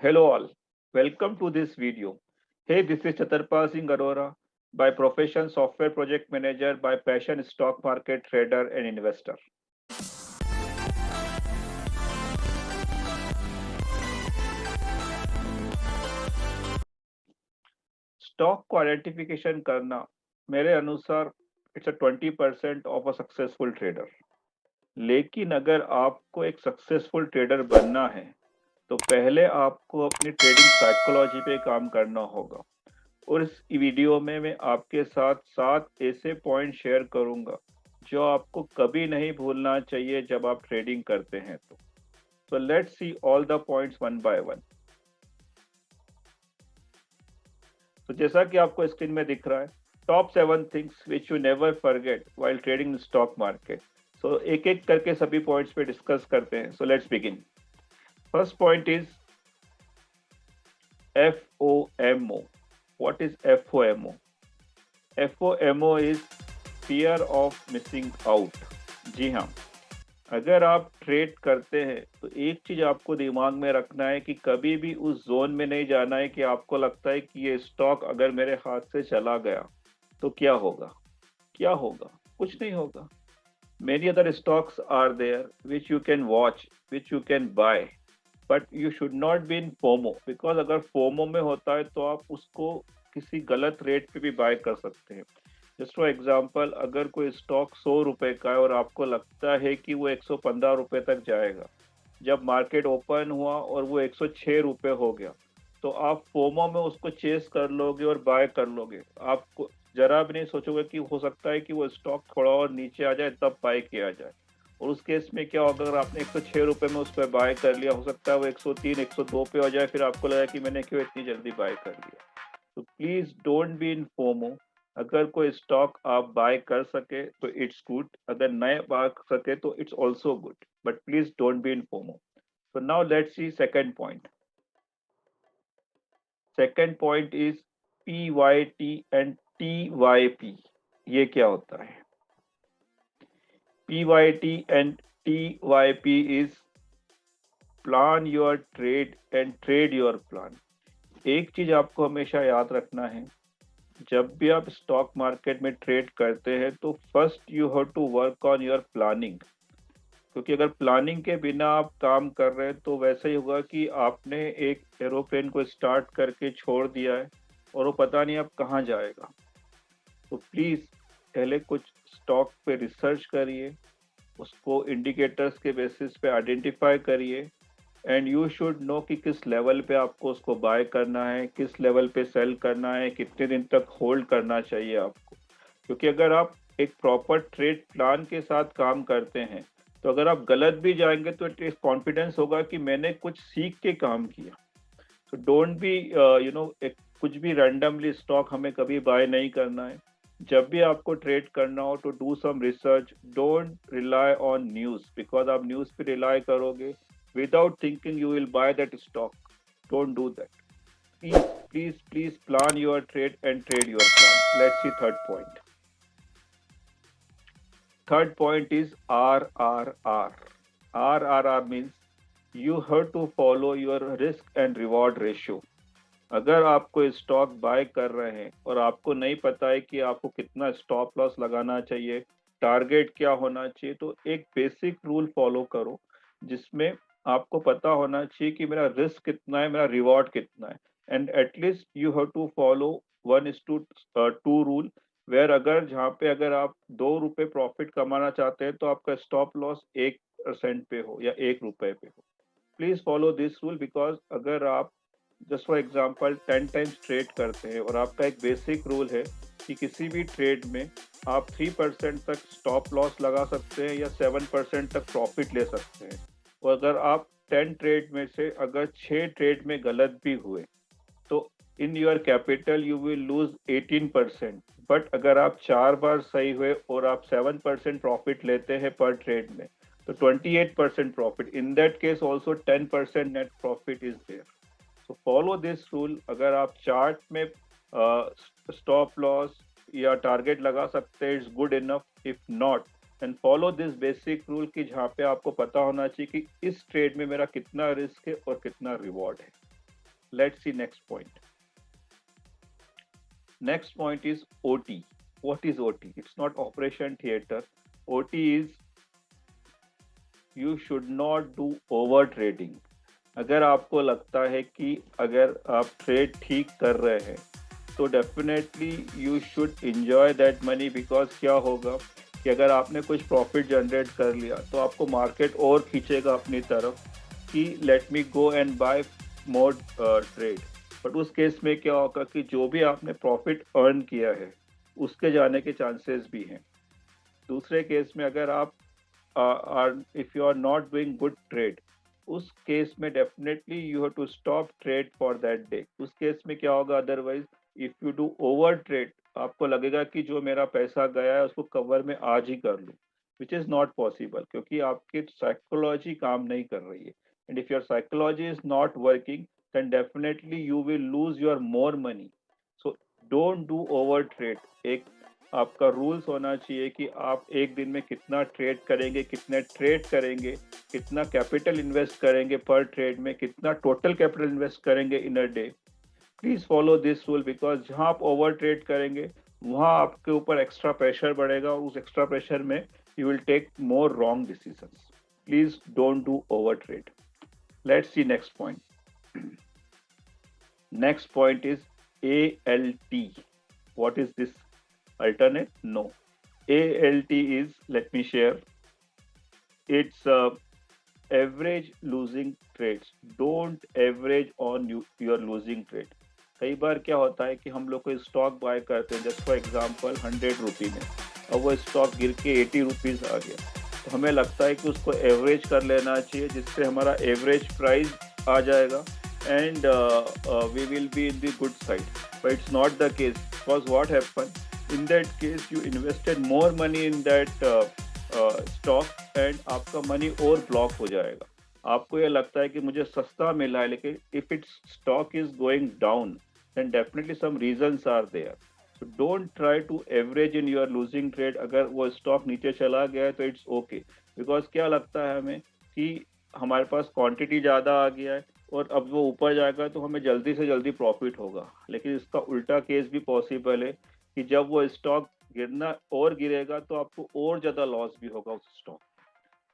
Hello all, welcome to this video. Hey, this is Chatarpal Singh Arora, by profession software project manager, by passion stock market trader and investor. Stock को identification करना मेरे अनुसार it's a 20% of a successful trader. लेकिन अगर आपको एक successful trader बनना है तो पहले आपको अपनी ट्रेडिंग साइकोलॉजी पे काम करना होगा। और इस वीडियो में मैं आपके साथ 7 ऐसे पॉइंट शेयर करूंगा जो आपको कभी नहीं भूलना चाहिए जब आप ट्रेडिंग करते हैं। तो let's see all the points one by one. तो जैसा कि आपको स्क्रीन में दिख रहा है, top 7 things which you never forget while trading stock market. So एक एक करके सभी पॉइंट्स पे डिस्कस करते हैं। So let's begin. First point is FOMO. What is FOMO? FOMO is fear of missing out. जी हाँ, अगर आप ट्रेड करते हैं तो एक चीज आपको दिमाग में रखना है कि कभी भी उस जोन में नहीं जाना है कि आपको लगता है कि ये स्टॉक अगर मेरे हाथ से चला गया तो क्या होगा। क्या होगा? कुछ नहीं होगा। Many other stocks are there which you can watch, which you can buy, but you should not be in FOMO, because अगर FOMO में होता है तो आप उसको किसी गलत रेट पे भी बाय कर सकते हैं। जस्ट फॉर एग्जाम्पल, अगर कोई स्टॉक 100 रुपए का है और आपको लगता है कि वो 115 रुपए तक जाएगा, जब मार्केट ओपन हुआ और वो 106 रुपए हो गया, तो आप फोमो में उसको चेस कर लोगे और बाय कर लोगे। आपको जरा भी नहीं सोचोगे कि हो सकता है कि वो स्टॉक थोड़ा और नीचे आ जाए तब बाय किया जाए। और उस केस में क्या होगा, अगर आपने 106 रुपए में उस पर बाय कर लिया, हो सकता है वो 103 102 पे हो जाए, फिर आपको लगा कि मैंने क्यों इतनी जल्दी बाय कर लिया। तो please don't be in FOMO. अगर कोई स्टॉक आप बाय कर सके तो इट्स गुड, अगर नए बाय कर सके तो it's also good, but please don't be in FOMO. So now let's see second point. Second point is PYT and TYP. ये क्या होता है? PYT and TYP is plan your trade and trade your plan. एक चीज आपको हमेशा याद रखना है, जब भी आप स्टॉक मार्केट में ट्रेड करते हैं तो first you have to work on your planning. क्योंकि अगर प्लानिंग के बिना आप काम कर रहे हैं तो वैसा ही होगा कि आपने एक एरोप्लेन को स्टार्ट करके छोड़ दिया है और वो पता नहीं अब कहाँ जाएगा। तो प्लीज़ पहले कुछ स्टॉक पे रिसर्च करिए, उसको इंडिकेटर्स के बेसिस पे आइडेंटिफाई करिए, एंड यू शुड नो कि किस लेवल पे आपको उसको बाय करना है, किस लेवल पे सेल करना है, कितने दिन तक होल्ड करना चाहिए आपको। क्योंकि अगर आप एक प्रॉपर ट्रेड प्लान के साथ काम करते हैं तो अगर आप गलत भी जाएंगे तो एक कॉन्फिडेंस होगा कि मैंने कुछ सीख के काम किया। तो डोंट बी एक कुछ भी रैंडमली स्टॉक हमें कभी बाय नहीं करना है। जब भी आपको ट्रेड करना हो तो do some research, don't rely on news, because आप न्यूज पे रिलाई करोगे without thinking you will buy that stock. Don't do that. Please please please plan your trade and trade your plan. Let's see third point. Third point is RRR. RRR means you have to follow your risk and reward ratio. अगर आप कोई stock bye कर रहे हैं और आपको नहीं पता है कि आपको कितना स्टॉप लॉस लगाना चाहिए, टारगेट क्या होना चाहिए, तो एक बेसिक रूल फॉलो करो जिसमें आपको पता होना चाहिए कि मेरा रिस्क कितना है, मेरा रिवॉर्ड कितना है। And at least you have to follow 1:2 rule, where अगर जहाँ पे अगर आप 2 रुपए प्रॉफिट कमाना चाहते हैं तो आपका स्टॉप लॉस 1% पे हो या 1 रुपए पे हो। Please follow this rule, because अगर आप just for example 10 times trade करते हैं और आपका एक बेसिक रूल है कि किसी भी ट्रेड में आप 3% तक स्टॉप लॉस लगा सकते हैं या 7% तक प्रॉफिट ले सकते हैं। और अगर आप 10 ट्रेड में से अगर 6 ट्रेड में गलत भी हुए तो in your capital you will loose 18%। But अगर आप 4 बार सही हुए और आप 7% प्रॉफिट लेते हैं पर ट्रेड में तो 28% profit. In that case also 10% net profit is there. तो फॉलो दिस रूल। अगर आप चार्ट में स्टॉप लॉस या टारगेट लगा सकते हैं, it's good enough. If not, and follow this basic rule कि जहाँ पे आपको पता होना चाहिए कि इस ट्रेड में मेरा कितना रिस्क है और कितना रिवॉर्ड है। Let's see next point. Next point is OT. What is OT? It's not operation theater. OT is you should not do over trading. अगर आपको लगता है कि अगर आप ट्रेड ठीक कर रहे हैं तो definitely you should enjoy that money, because क्या होगा कि अगर आपने कुछ प्रॉफिट जनरेट कर लिया तो आपको मार्केट और खींचेगा अपनी तरफ कि let me go and buy more trade. But उस केस में क्या होगा कि जो भी आपने प्रॉफिट अर्न किया है उसके जाने के चांसेस भी हैं। दूसरे केस में अगर आप if you are not doing good trade, उस केस में definitely you have to stop trade for that day. उस केस में क्या होगा, otherwise if you do over trade आपको लगेगा कि जो मेरा पैसा गया है उसको कवर में आज ही कर लूँ, विच इज़ नॉट पॉसिबल, क्योंकि आपकी साइकोलॉजी काम नहीं कर रही है। And if your psychology is not working then definitely you will lose your more money. So don't do over trade. एक आपका रूल्स होना चाहिए कि आप एक दिन में कितना ट्रेड करेंगे, कितने ट्रेड करेंगे, कितना कैपिटल इन्वेस्ट करेंगे पर ट्रेड में, कितना टोटल कैपिटल इन्वेस्ट करेंगे in a day. Please follow this rule, because जहां आप ओवर ट्रेड करेंगे वहां आपके ऊपर एक्स्ट्रा प्रेशर बढ़ेगा, उस एक्स्ट्रा प्रेशर में you will take more wrong decisions. Please don't do over trade. Let's see next point. Next point is ALT. What is this? Alternate? No. ALT is, let me share, it's average losing trades. Don't average on your losing trade. कई बार क्या होता है कि हम लोग कोई stock bye करते हैं, जस्ट फॉर एग्जांपल 100 रुपी में, और वो स्टॉक गिर के 80 रुपीज़ आ गया, तो हमें लगता है कि उसको एवरेज कर लेना चाहिए जिससे हमारा एवरेज प्राइस आ जाएगा and we will be in the good side. But it's not the case, because what happened in that case, you invested more money in that stock and आपका मनी और block हो जाएगा। आपको ये लगता है कि मुझे सस्ता मिला है, लेकिन if its stock is going down then definitely some reasons are there. So don't try to average in your losing trade. अगर वो स्टॉक नीचे चला गया है तो इट्स ओके, बिकॉज क्या लगता है हमें कि हमारे पास क्वांटिटी ज़्यादा आ गया है और अब वो ऊपर जाएगा तो हमें जल्दी से जल्दी प्रॉफिट होगा। लेकिन इसका उल्टा केस भी पॉसिबल है कि जब वो स्टॉक गिरना और गिरेगा तो आपको और ज़्यादा लॉस भी होगा उस स्टॉक।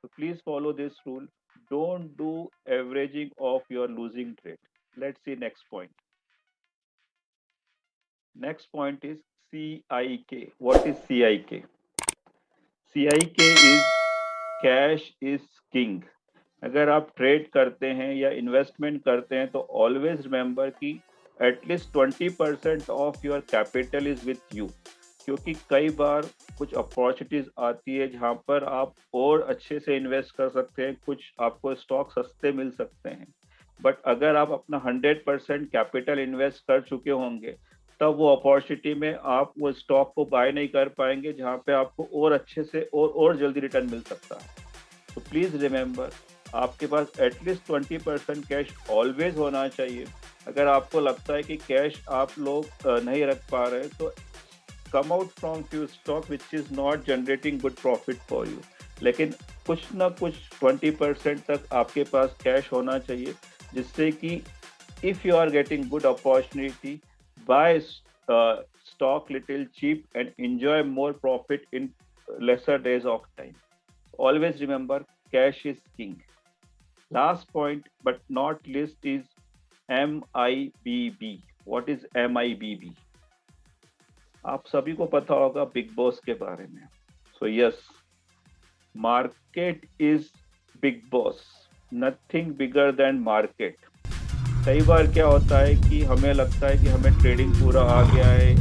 तो please follow this rule, don't do averaging of your losing trade. Let's see next point. Next point is CIK. What is CIK? CIK is cash is king. अगर आप ट्रेड करते हैं या इन्वेस्टमेंट करते हैं तो ऑलवेज रिमेंबर कि at least 20% of your capital is with you, क्योंकि कई बार कुछ अपॉर्चुनिटीज आती है जहां पर आप और अच्छे से इन्वेस्ट कर सकते हैं, कुछ आपको स्टॉक सस्ते मिल सकते हैं। बट अगर आप अपना 100% कैपिटल इन्वेस्ट कर चुके होंगे तब वो अपॉर्चुनिटी में आप वो स्टॉक को बाय नहीं कर पाएंगे जहां पे आपको और अच्छे से और जल्दी रिटर्न मिल सकता है। तो प्लीज रिमेंबर, आपके पास एटलीस्ट 20% कैश ऑलवेज होना चाहिए। अगर आपको लगता है कि कैश आप लोग नहीं रख पा रहे तो come out from few stock which is not generating good profit for you, लेकिन कुछ ना कुछ 20% तक आपके पास कैश होना चाहिए, जिससे कि if you are getting good opportunity, buy stock little cheap and enjoy more profit in lesser days of time. Always remember, cash is king. Last point but not least is MIBB. What is MIBB? आप सभी को पता होगा big boss के बारे में। So yes, market is big boss, nothing bigger than market. कई बार क्या होता है कि हमें लगता है कि हमें ट्रेडिंग पूरा आ गया है,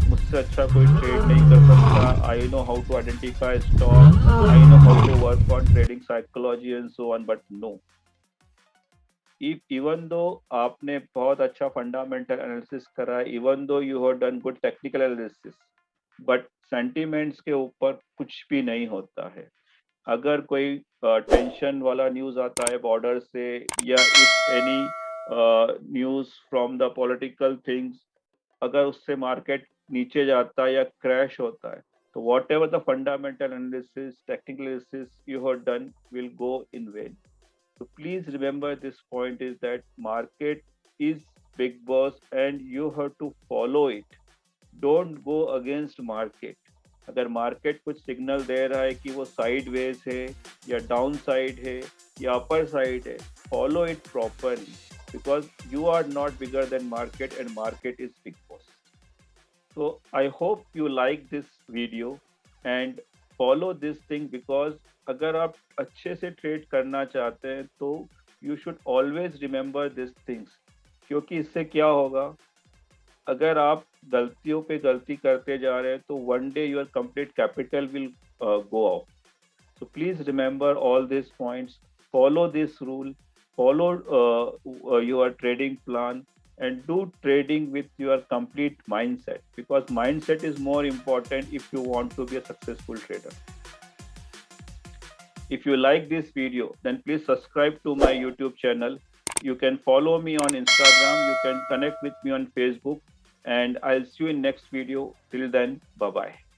मुझसे अच्छा कोई ट्रेड नहीं कर सकता, I know how to identify stock, I know how to work on trading psychology and so on. But no, even though आपने बहुत अच्छा फंडामेंटल एनालिसिस करा है, even though you have done good technical analysis, but sentiments के ऊपर कुछ भी नहीं होता है। अगर कोई टेंशन वाला न्यूज आता है बॉर्डर से, या if any news from the political things, अगर उससे मार्केट नीचे जाता है या क्रैश होता है, तो what ever the fundamental analysis, technical analysis you have done will go in when. So please remember this point is that market is big boss and you have to follow it. Don't go against market. अगर market कुछ signal दे रहा है कि वो sideways है या down side है या अपर साइड है, follow it properly, because you are not bigger than market and market is big boss. So I hope you like this video and follow this thing, because अगर आप अच्छे से trade करना चाहते हैं तो you should always remember these things. क्योंकि इससे क्या होगा, अगर आप गलतियों पे गलती करते जा रहे हैं तो one day your complete capital will go off. So please remember all these points, follow this rule, follow your trading plan, and do trading with your complete mindset, because mindset is more important if you want to be a successful trader. If you like this video, then please subscribe to my YouTube channel. You can follow me on Instagram, you can connect with me on Facebook, and I'll see you in next video. Till then, bye bye.